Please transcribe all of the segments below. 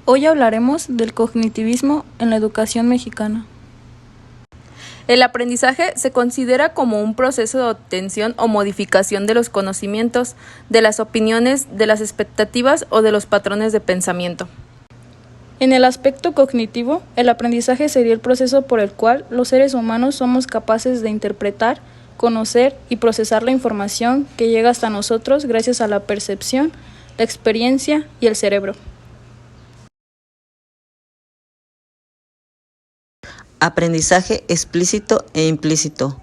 Hoy hablaremos del cognitivismo en la educación mexicana. El aprendizaje se considera como un proceso de obtención o modificación de los conocimientos, de las opiniones, de las expectativas o de los patrones de pensamiento. En el aspecto cognitivo, el aprendizaje sería el proceso por el cual los seres humanos somos capaces de interpretar, conocer y procesar la información que llega hasta nosotros gracias a la percepción, la experiencia y el cerebro. Aprendizaje explícito e implícito.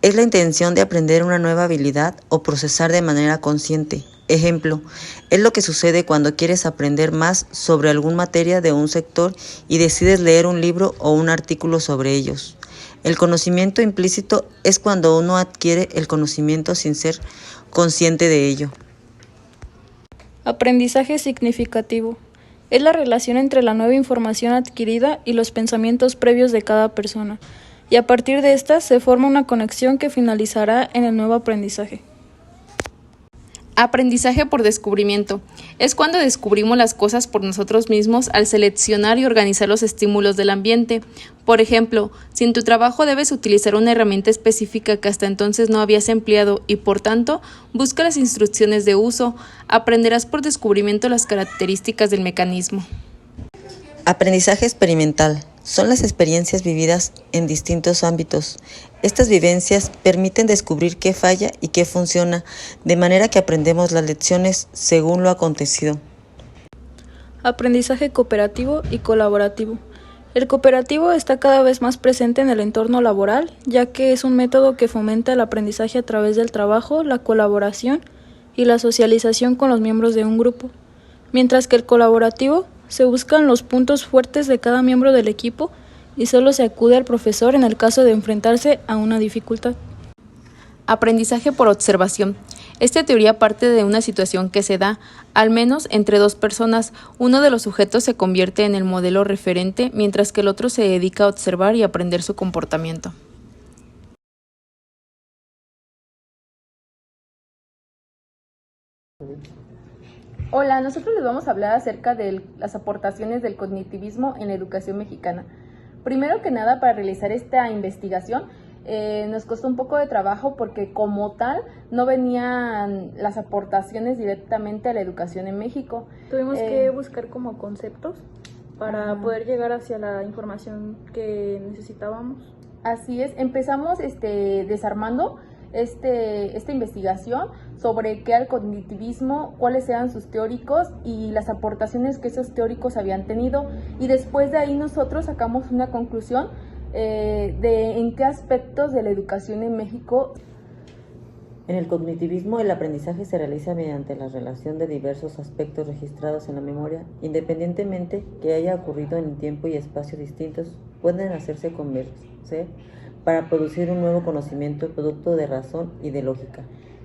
Es la intención de aprender una nueva habilidad o procesar de manera consciente. Ejemplo, es lo que sucede cuando quieres aprender más sobre alguna materia de un sector y decides leer un libro o un artículo sobre ellos. El conocimiento implícito es cuando uno adquiere el conocimiento sin ser consciente de ello. Aprendizaje significativo. Es la relación entre la nueva información adquirida y los pensamientos previos de cada persona, y a partir de esta se forma una conexión que finalizará en el nuevo aprendizaje. Aprendizaje por descubrimiento. Es cuando descubrimos las cosas por nosotros mismos al seleccionar y organizar los estímulos del ambiente. Por ejemplo, si en tu trabajo debes utilizar una herramienta específica que hasta entonces no habías empleado y por tanto busca las instrucciones de uso, aprenderás por descubrimiento las características del mecanismo. Aprendizaje experimental. Son las experiencias vividas en distintos ámbitos. Estas vivencias permiten descubrir qué falla y qué funciona, de manera que aprendemos las lecciones según lo acontecido. Aprendizaje cooperativo y colaborativo. El cooperativo está cada vez más presente en el entorno laboral, ya que es un método que fomenta el aprendizaje a través del trabajo, la colaboración y la socialización con los miembros de un grupo, mientras que el colaborativo se buscan los puntos fuertes de cada miembro del equipo y solo se acude al profesor en el caso de enfrentarse a una dificultad. Aprendizaje por observación. Esta teoría parte de una situación que se da, al menos entre dos personas. Uno de los sujetos se convierte en el modelo referente, mientras que el otro se dedica a observar y aprender su comportamiento. Hola, nosotros les vamos a hablar acerca de las aportaciones del cognitivismo en la educación mexicana. Primero que nada, para realizar esta investigación, nos costó un poco de trabajo porque como tal no venían las aportaciones directamente a la educación en México. Tuvimos que buscar como conceptos para poder llegar hacia la información que necesitábamos. Así es, empezamos desarmando esta investigación sobre qué era el cognitivismo, cuáles eran sus teóricos y las aportaciones que esos teóricos habían tenido, y después de ahí nosotros sacamos una conclusión de en qué aspectos de la educación en México. En el cognitivismo, el aprendizaje se realiza mediante la relación de diversos aspectos registrados en la memoria, independientemente que haya ocurrido en tiempo y espacio distintos, pueden hacerse converger para producir un nuevo conocimiento producto de razón y de lógica.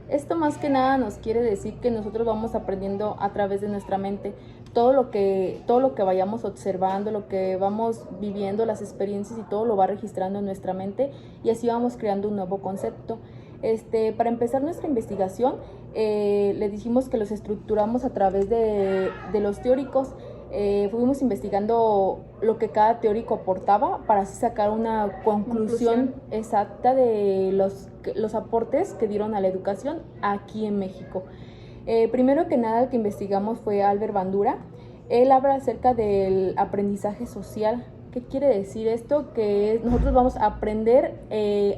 Esto más que nada nos quiere decir que nosotros vamos aprendiendo a través de nuestra mente todo lo que vayamos observando, lo que vamos viviendo, las experiencias, y todo lo va registrando en nuestra mente, y así vamos creando un nuevo concepto. Para empezar nuestra investigación, le dijimos que los estructuramos a través de los teóricos. Fuimos investigando lo que cada teórico aportaba para así sacar una conclusión exacta de los aportes que dieron a la educación aquí en México. Primero que nada, el que investigamos fue Albert Bandura. Él habla acerca del aprendizaje social. ¿Qué quiere decir esto? Que nosotros vamos a aprender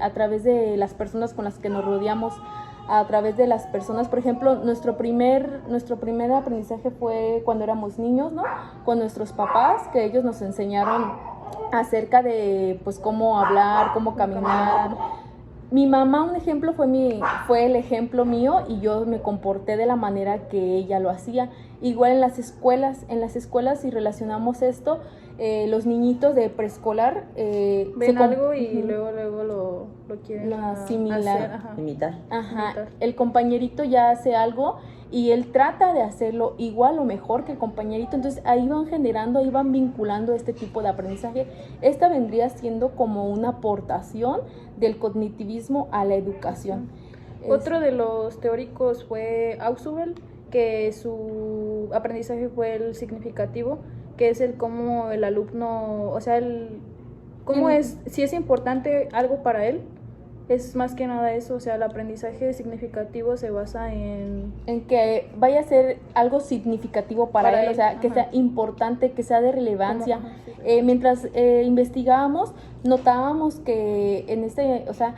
a través de las personas con las que nos rodeamos, a través de las personas. Por ejemplo, nuestro primer aprendizaje fue cuando éramos niños, ¿no? Con nuestros papás, que ellos nos enseñaron acerca de pues cómo hablar, cómo caminar. Mi mamá, un ejemplo, fue el ejemplo mío, y yo me comporté de la manera que ella lo hacía. Igual en las escuelas, si relacionamos esto, los niñitos de preescolar ven algo y luego lo quieren asimilar, imitar. El compañerito ya hace algo y él trata de hacerlo igual o mejor que el compañerito, entonces ahí van vinculando este tipo de aprendizaje. Esta vendría siendo como una aportación del cognitivismo a la educación. Otro de los teóricos fue Ausubel. que su aprendizaje fue el significativo, que es el cómo el alumno, o sea, el cómo es, si es importante algo para él, es más que nada eso, o sea, el aprendizaje significativo se basa en que vaya a ser algo significativo para él, o sea, que ajá, sea importante, que sea de relevancia. Ajá, sí. Mientras investigábamos, notábamos que o sea,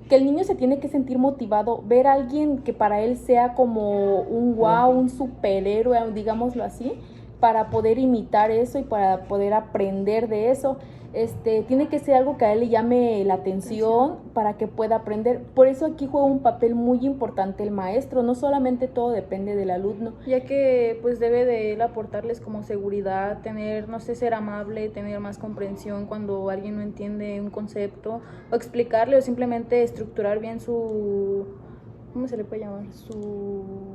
que el niño se tiene que sentir motivado, ver a alguien que para él sea como un wow, un superhéroe, digámoslo así, para poder imitar eso y para poder aprender de eso. Tiene que ser algo que a él le llame la atención para que pueda aprender. Por eso aquí juega un papel muy importante el maestro, no solamente todo depende del alumno. Ya que pues debe de él aportarles como seguridad, tener, no sé, ser amable, tener más comprensión cuando alguien no entiende un concepto, o explicarle o simplemente estructurar bien su, ¿cómo se le puede llamar?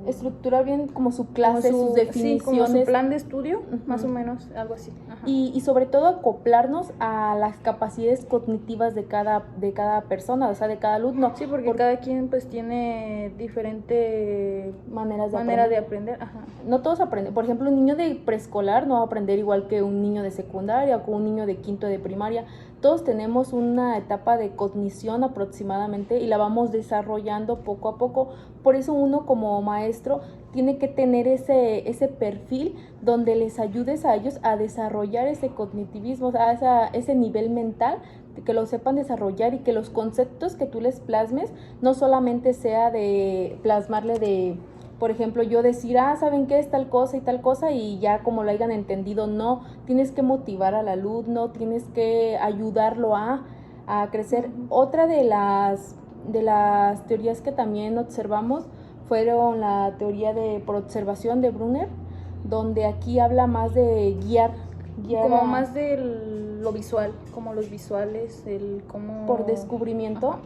Estructurar bien como su clase, sus definiciones. Sí, como su plan de estudio, más o menos, algo así. Ajá. Y sobre todo acoplarnos a las capacidades cognitivas de cada persona, o sea, de cada alumno. Sí, porque cada quien pues tiene diferente manera de aprender. Ajá. No todos aprenden. Por ejemplo, un niño de preescolar no va a aprender igual que un niño de secundaria o que un niño de quinto de primaria. Todos tenemos una etapa de cognición aproximadamente y la vamos desarrollando poco a poco. Por eso uno como maestro tiene que tener ese perfil donde les ayudes a ellos a desarrollar ese cognitivismo, a ese nivel mental, que lo sepan desarrollar y que los conceptos que tú les plasmes no solamente sea de plasmarle de, por ejemplo, yo decir, ¿saben qué es tal cosa y tal cosa? Y ya como lo hayan entendido, no, tienes que motivar al alumno, tienes que ayudarlo a crecer. Otra de las teorías que también observamos fueron la teoría por observación de Brunner, donde aquí habla más de guiar como más de lo visual, como los visuales, el cómo... Por descubrimiento,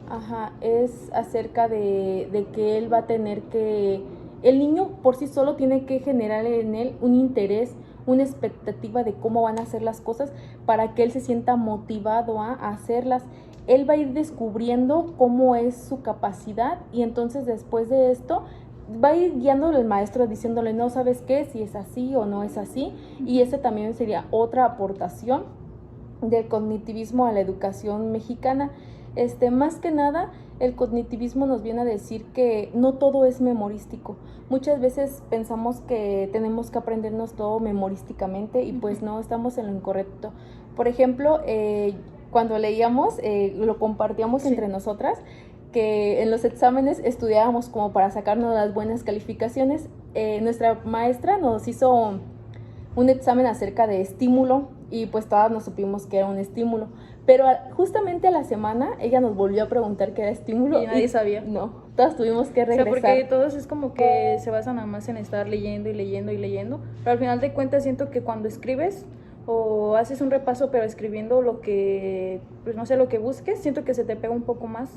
es acerca de que él va a tener que... El niño por sí solo tiene que generar en él un interés, una expectativa de cómo van a hacer las cosas para que él se sienta motivado a hacerlas. Él va a ir descubriendo cómo es su capacidad y entonces después de esto va a ir guiándole el maestro diciéndole, no, ¿sabes qué? Si es así o no es así. Y ese también sería otra aportación del cognitivismo a la educación mexicana. Más que nada, el cognitivismo nos viene a decir que no todo es memorístico. Muchas veces pensamos que tenemos que aprendernos todo memorísticamente y pues no, estamos en lo incorrecto. Por ejemplo, cuando leíamos, lo compartíamos entre nosotras, que en los exámenes estudiábamos como para sacarnos las buenas calificaciones. Nuestra maestra nos hizo un examen acerca de estímulo y pues todas nos supimos que era un estímulo. Pero justamente a la semana ella nos volvió a preguntar qué era estímulo. Y nadie sabía. No, todas tuvimos que regresar. O sea, porque todos es como que se basan nada más en estar leyendo y leyendo y leyendo. Pero al final de cuentas siento que cuando escribes o haces un repaso pero escribiendo lo que, pues no sé, lo que busques, siento que se te pega un poco más.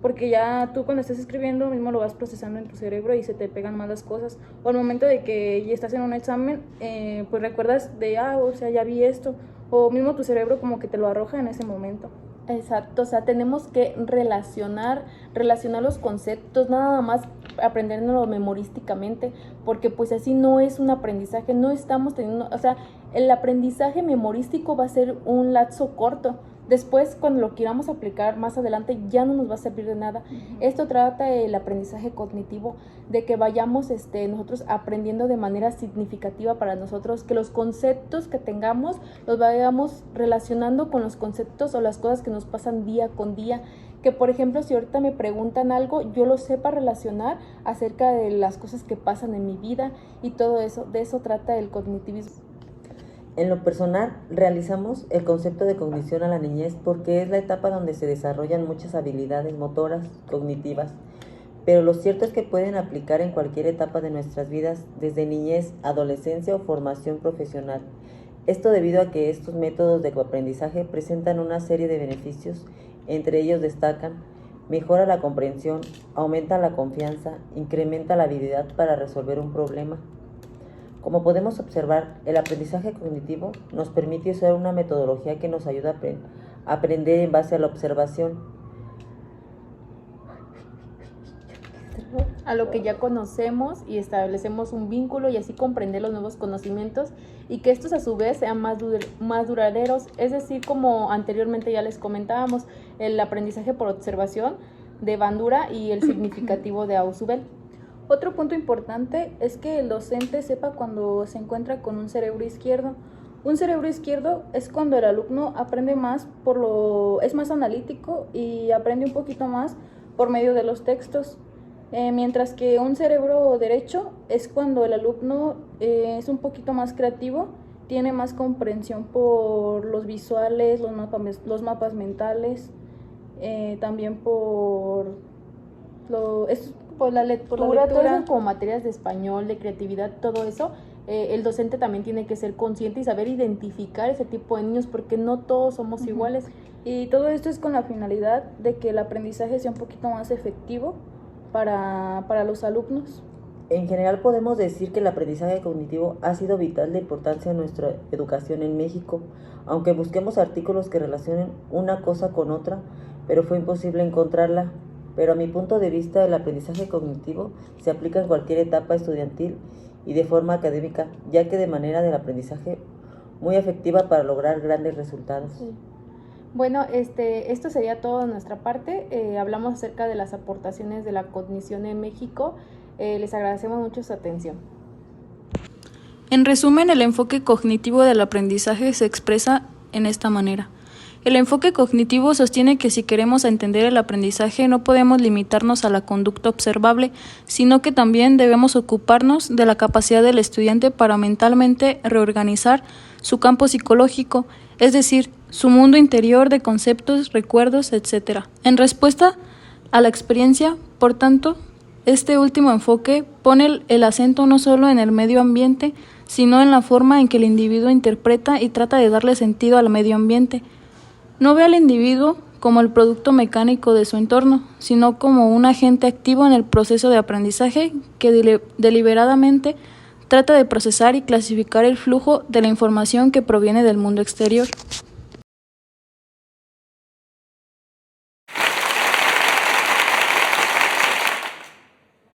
Porque ya tú cuando estás escribiendo mismo lo vas procesando en tu cerebro y se te pegan más las cosas. O al momento de que ya estás en un examen, pues recuerdas de, o sea, ya vi esto. O mismo tu cerebro como que te lo arroja en ese momento. Exacto, o sea, tenemos que relacionar los conceptos, nada más aprendernos memorísticamente, porque pues así no es un aprendizaje, no estamos teniendo, o sea, el aprendizaje memorístico va a ser un lapso corto. Después, cuando lo queramos aplicar más adelante, ya no nos va a servir de nada. Esto trata el aprendizaje cognitivo, de que vayamos nosotros aprendiendo de manera significativa para nosotros, que los conceptos que tengamos los vayamos relacionando con los conceptos o las cosas que nos pasan día con día. Que, por ejemplo, si ahorita me preguntan algo, yo lo sepa relacionar acerca de las cosas que pasan en mi vida y todo eso. De eso trata el cognitivismo. En lo personal, realizamos el concepto de cognición a la niñez porque es la etapa donde se desarrollan muchas habilidades motoras, cognitivas, pero lo cierto es que pueden aplicar en cualquier etapa de nuestras vidas, desde niñez, adolescencia o formación profesional. Esto debido a que estos métodos de aprendizaje presentan una serie de beneficios, entre ellos destacan: mejora la comprensión, aumenta la confianza, incrementa la habilidad para resolver un problema. Como podemos observar, el aprendizaje cognitivo nos permite usar una metodología que nos ayuda a aprender en base a la observación. a lo que ya conocemos y establecemos un vínculo y así comprender los nuevos conocimientos y que estos a su vez sean más duraderos, es decir, como anteriormente ya les comentábamos, el aprendizaje por observación de Bandura y el significativo de Ausubel. Otro punto importante es que el docente sepa cuando se encuentra con un cerebro izquierdo. Un cerebro izquierdo es cuando el alumno aprende más es más analítico y aprende un poquito más por medio de los textos. Mientras que un cerebro derecho es cuando el alumno es un poquito más creativo, tiene más comprensión por los visuales, los mapas mentales, también por la lectura, todo eso como materias de español, de creatividad, todo eso. El docente también tiene que ser consciente y saber identificar ese tipo de niños porque no todos somos iguales. Y todo esto es con la finalidad de que el aprendizaje sea un poquito más efectivo para los alumnos. En general podemos decir que el aprendizaje cognitivo ha sido vital de importancia en nuestra educación en México, aunque busquemos artículos que relacionen una cosa con otra, pero fue imposible encontrarla. Pero a mi punto de vista, el aprendizaje cognitivo se aplica en cualquier etapa estudiantil y de forma académica, ya que de manera del aprendizaje muy efectiva para lograr grandes resultados. Sí. Bueno, esto sería todo de nuestra parte. Hablamos acerca de las aportaciones de la cognición en México. Les agradecemos mucho su atención. En resumen, el enfoque cognitivo del aprendizaje se expresa en esta manera. El enfoque cognitivo sostiene que si queremos entender el aprendizaje no podemos limitarnos a la conducta observable, sino que también debemos ocuparnos de la capacidad del estudiante para mentalmente reorganizar su campo psicológico, es decir, su mundo interior de conceptos, recuerdos, etc. En respuesta a la experiencia, por tanto, este último enfoque pone el acento no solo en el medio ambiente, sino en la forma en que el individuo interpreta y trata de darle sentido al medio ambiente. No ve al individuo como el producto mecánico de su entorno, sino como un agente activo en el proceso de aprendizaje que deliberadamente trata de procesar y clasificar el flujo de la información que proviene del mundo exterior.